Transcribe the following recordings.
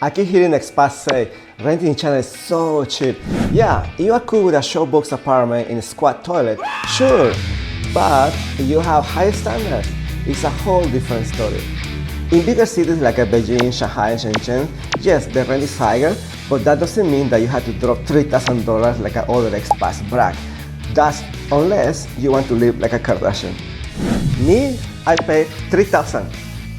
I keep hearing expats say, renting in China is so cheap. Yeah, you are cool with a showbox apartment in a squat toilet, sure, but if you have high standards, it's a whole different story. In bigger cities like Beijing, Shanghai, and Shenzhen, yes, the rent is higher, but that doesn't mean that you have to drop $3,000 like other expats brag. That's unless you want to live like a Kardashian. Me, I pay $3,000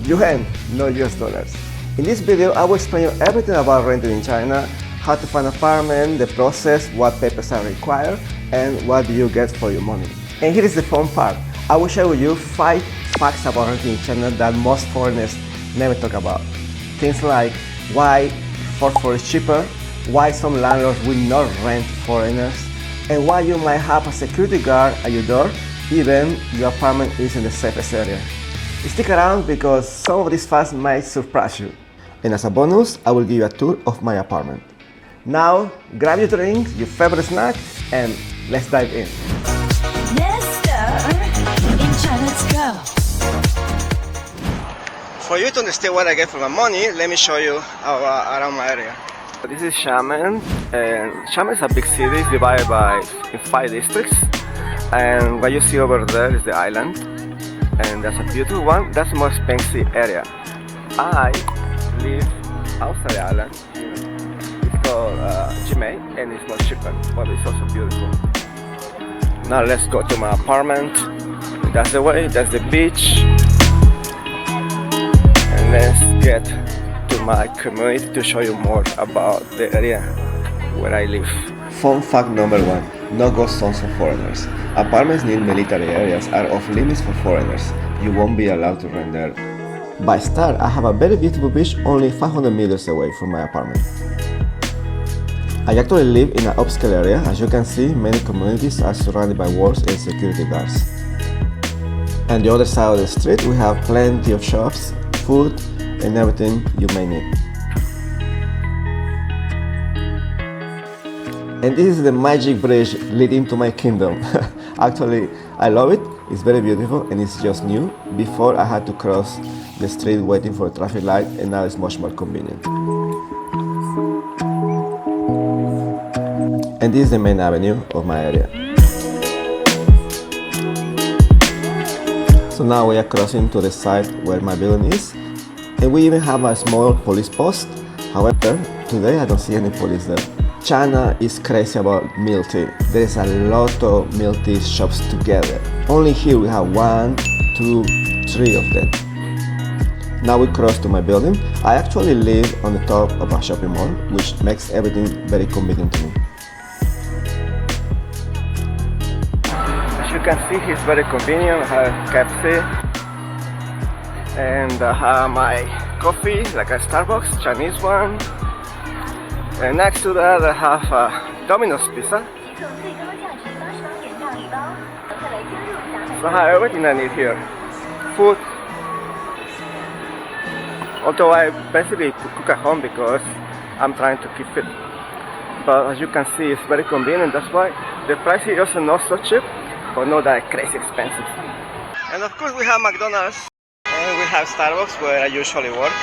yuan, no US dollars. In this video, I will explain you everything about renting in China, how to find an apartment, the process, what papers are required, and what do you get for your money. And here is the fun part. I will share with you 5 facts about renting in China that most foreigners never talk about. Things like why for is cheaper, why some landlords will not rent foreigners, and why you might have a security guard at your door even your apartment is in the safest area. Stick around because some of these facts might surprise you. And as a bonus, I will give you a tour of my apartment. Now, grab your drink, your favorite snack, and let's dive in. Let's go. In China, let's go. For you to understand what I get for my money, let me show you around my area. This is Xiamen, and Xiamen is a big city, it's divided in 5 districts. And what you see over there is the island, and that's a beautiful one. That's the more expensive area. I live outside the island. It's called Jimei, and it's more cheaper, but it's also beautiful. Now let's go to my apartment. That's the way, that's the beach. And let's get to my community to show you more about the area where I live. Fun fact number 1, no ghost zones for foreigners. Apartments near military areas are off limits for foreigners. You won't be allowed to rent there. By start, I have a very beautiful beach only 500 meters away from my apartment. I actually live in an upscale area. As you can see, many communities are surrounded by walls and security guards. And the other side of the street, we have plenty of shops, food, and everything you may need. And this is the magic bridge leading to my kingdom. Actually, I love it. It's very beautiful and it's just new. Before I had to cross the street waiting for a traffic light, and now it's much more convenient. And this is the main avenue of my area. So now we are crossing to the side where my building is, and we even have a small police post. However, today I don't see any police there. China is crazy about milk tea. There is a lot of milk tea shops together. Only here we have 1, 2, 3 of them. Now we cross to my building. I actually live on the top of a shopping mall, which makes everything very convenient to me. As you can see, it's very convenient. I have cafe and I have my coffee, like a Starbucks, Chinese one. And next to that I have a Domino's pizza. So I have everything I need here. Food. Although I basically cook at home because I'm trying to keep fit. But as you can see, it's very convenient. That's why the price is also not so cheap, but not that crazy expensive. And of course we have McDonald's and we have Starbucks where I usually work.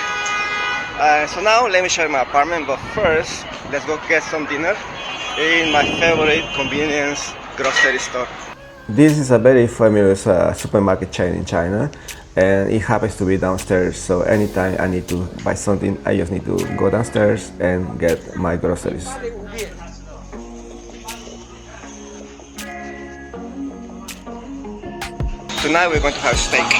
So now let me show you my apartment, but first let's go get some dinner in my favorite convenience grocery store. This is a very famous supermarket chain in China, and it happens to be downstairs, so anytime I need to buy something, I just need to go downstairs and get my groceries. Tonight we're going to have steak.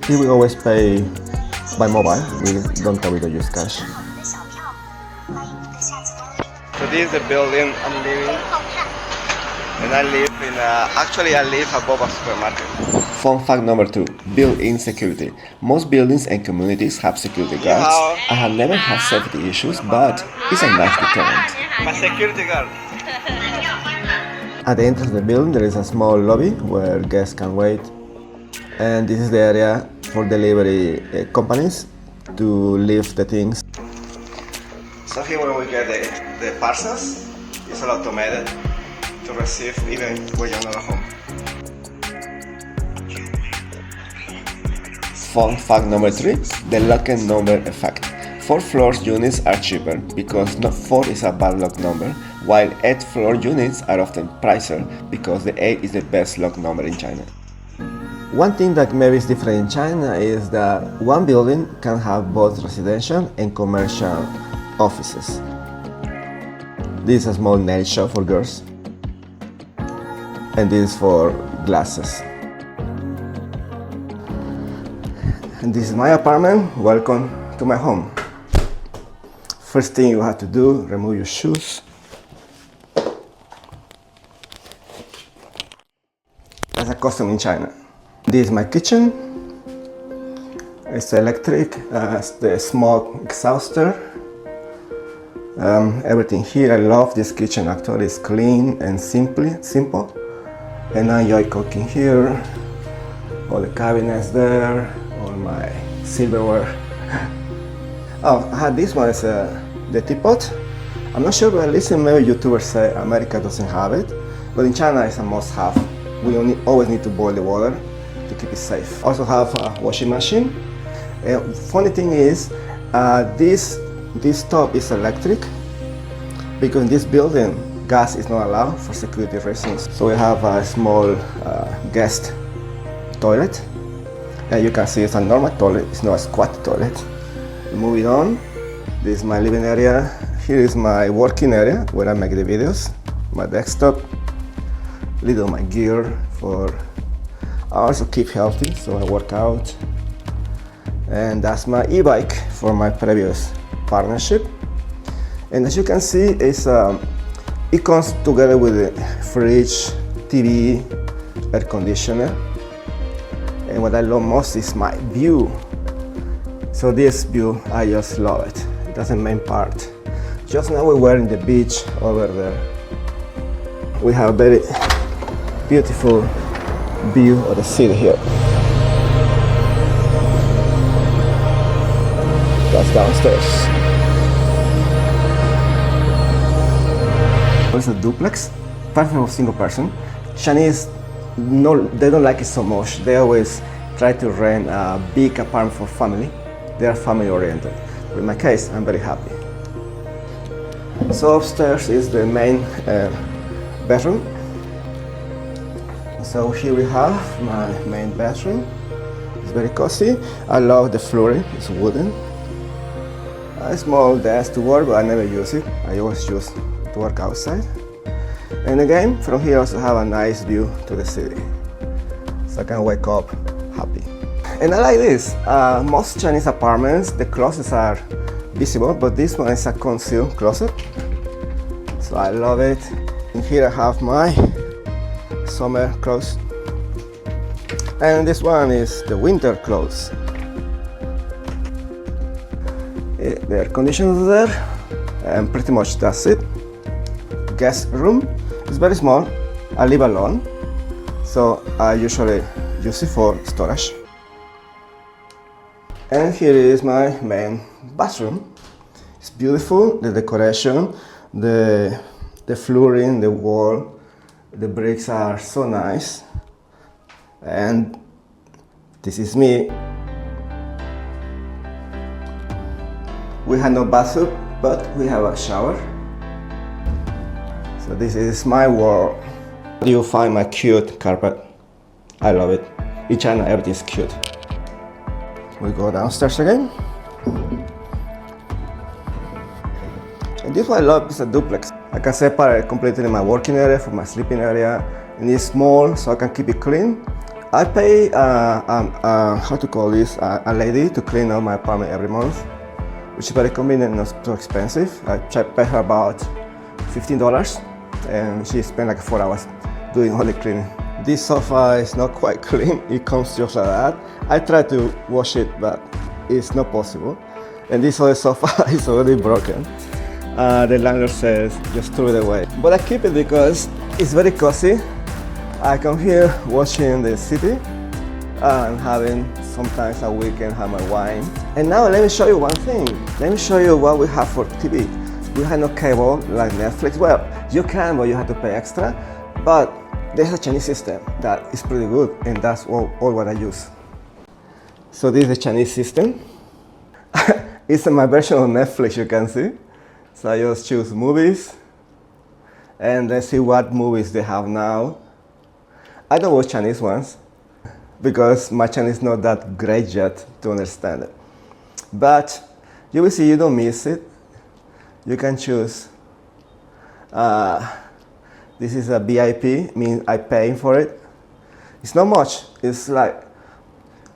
Here we always pay by mobile, we don't use cash. So this is the building I'm living in, and I live in I live above a supermarket. Fun fact number 2, built-in security. Most buildings and communities have security guards. I have never had safety issues, but it's a nice deterrent. My security guard. At the entrance of the building there is a small lobby where guests can wait. And this is the area for delivery companies to leave the things. So here when we get the parcels, it's all automated to receive even when you're not at home. Fun fact number 3, the lock number effect. 4 floors units are cheaper because not 4 is a bad lock number, while 8 floor units are often pricier because the 8 is the best lock number in China. One thing that maybe is different in China is that one building can have both residential and commercial offices. This is a small nail shop for girls, and this is for glasses. And this is my apartment. Welcome to my home. First thing you have to do, remove your shoes. That's a custom in China. This is my kitchen. It's electric, it's the smoke exhauster. Everything here, I love this kitchen actually. It's clean and simple. And I enjoy cooking here. All the cabinets there, all my silverware. Oh, I had this one, is the teapot. I'm not sure, but at least maybe YouTubers say America doesn't have it, but in China it's a must-have. We always need to boil the water to keep it safe. Also have a washing machine. Funny thing is, this top is electric because in this building gas is not allowed for security reasons. So we have a small guest toilet. You can see it's a normal toilet, it's not a squat toilet. Moving on, this is my living area. Here is my working area where I make the videos. My desktop, little my gear for I also keep healthy, so I work out. And that's my e-bike for my previous partnership. And as you can see, it comes together with the fridge, TV, air conditioner. And what I love most is my view. So this view, I just love it. That's the main part. Just now we were in the beach over there. We have a very beautiful view of the city here. That's downstairs. It's a duplex, perfect for single person. Chinese, they don't like it so much. They always try to rent a big apartment for family. They are family oriented. But in my case, I'm very happy. So upstairs is the main bedroom. So here we have my main bedroom. It's very cozy. I love the flooring, it's wooden. A small desk to work, but I never use it. I always use it to work outside. And again, from here I also have a nice view to the city. So I can wake up happy. And I like this. Most Chinese apartments, the closets are visible, but this one is a concealed closet. So I love it. And here I have my summer clothes. And this one is the winter clothes. The air conditioner is there, and pretty much that's it. Guest room is very small. I live alone, so I usually use it for storage. And here is my main bathroom. It's beautiful, the decoration, the flooring, the wall, the bricks are so nice. And this is me. We have no bathroom, but we have a shower. So this is my world. You find my cute carpet. I love it. In China, everything is cute. We go downstairs again. And this one I love is a duplex. I can separate completely my working area from my sleeping area. And it's small, so I can keep it clean. I pay, how to call this, a lady to clean up my apartment every month, which is very convenient and not too expensive. I pay her about $15, and she spent like 4 hours doing all the cleaning. This sofa is not quite clean. It comes just like that. I try to wash it, but it's not possible. And this other sofa is already broken. The landlord says, just throw it away. But I keep it because it's very cozy. I come here watching the city and having sometimes a weekend, have my wine. And now let me show you one thing. Let me show you what we have for TV. We have no cable like Netflix. Well, you can, but you have to pay extra. But there's a Chinese system that is pretty good, and that's all what I use. So this is the Chinese system. It's my version of Netflix, you can see. So I just choose movies, and let's see what movies they have now. I don't watch Chinese ones because my Chinese is not that great yet to understand it. But you will see you don't miss it. You can choose. This is a VIP, means I pay for it. It's not much. It's like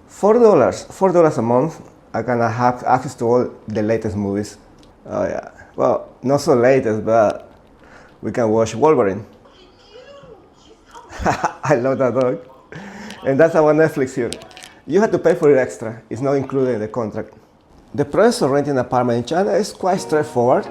$4 a month. I can have access to all the latest movies. Oh yeah. Well, not so latest, but we can watch Wolverine. I love that dog. And that's our Netflix here. You have to pay for it extra. It's not included in the contract. The process of renting an apartment in China is quite straightforward.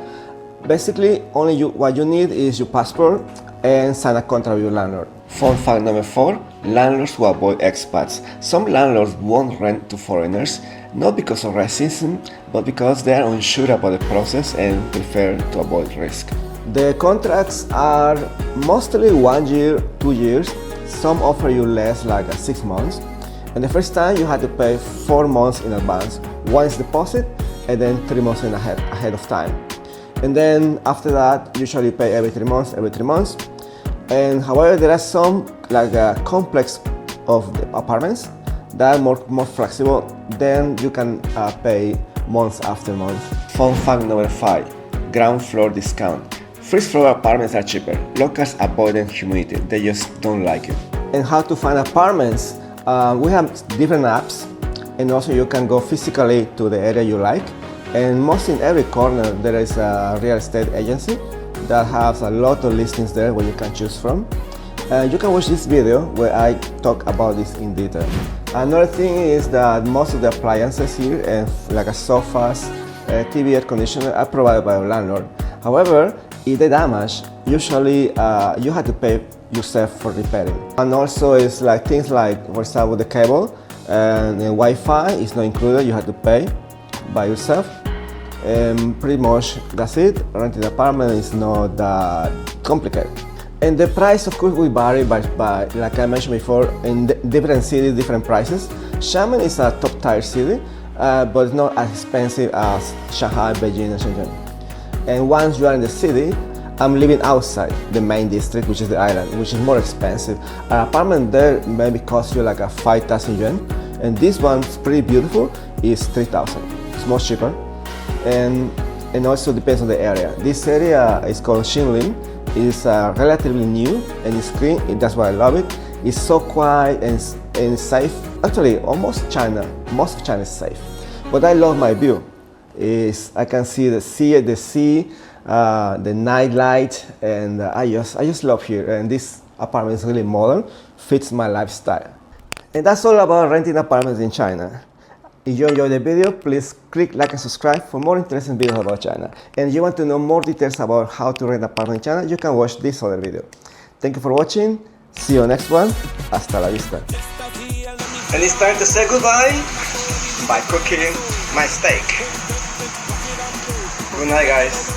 Basically, what you need is your passport and sign a contract with your landlord. Fun fact number 4, landlords who avoid expats. Some landlords won't rent to foreigners, not because of racism, but because they are unsure about the process and prefer to avoid risk. The contracts are mostly 1 year, 2 years. Some offer you less, like 6 months. And the first time you have to pay 4 months in advance. One is deposit, and then 3 months ahead of time. And then after that, usually pay every 3 months. And however, there are some like a complex of the apartments that are more flexible. Then you can pay month after month. Fun fact number 5, ground floor discount. First floor apartments are cheaper. Locals avoid humidity, they just don't like it. And how to find apartments? We have different apps, and also you can go physically to the area you like. And most in every corner there is a real estate agency that has a lot of listings there where you can choose from. You can watch this video where I talk about this in detail. Another thing is that most of the appliances here, like a sofas, TV, air conditioner, are provided by a landlord. However, if they damage, usually you have to pay yourself for repairing. And also it's like things like, for example, the cable and the Wi-Fi is not included, you have to pay by yourself. And pretty much that's it. Renting an apartment is not that complicated. And the price, of course, will vary by like I mentioned before, in different cities, different prices. Xiamen is a top tier city, but it's not as expensive as Shanghai, Beijing, and Shenzhen. And once you are in the city, I'm living outside the main district, which is the island, which is more expensive. An apartment there maybe costs you like a 5,000 yuan, and this one's pretty beautiful, is 3,000. It's much cheaper, and also depends on the area. This area is called Xinlin. It's relatively new and it's clean, and that's why I love it. It's so quiet and safe. Actually, most of China is safe. But I love my view. I can see the sea, the night light, and I just love here. And this apartment is really modern, fits my lifestyle. And that's all about renting apartments in China. If you enjoyed the video, please click like and subscribe for more interesting videos about China. And if you want to know more details about how to rent an apartment in China, you can watch this other video. Thank you for watching. See you next one. Hasta la vista. And it's time to say goodbye by cooking my steak. Good night, guys.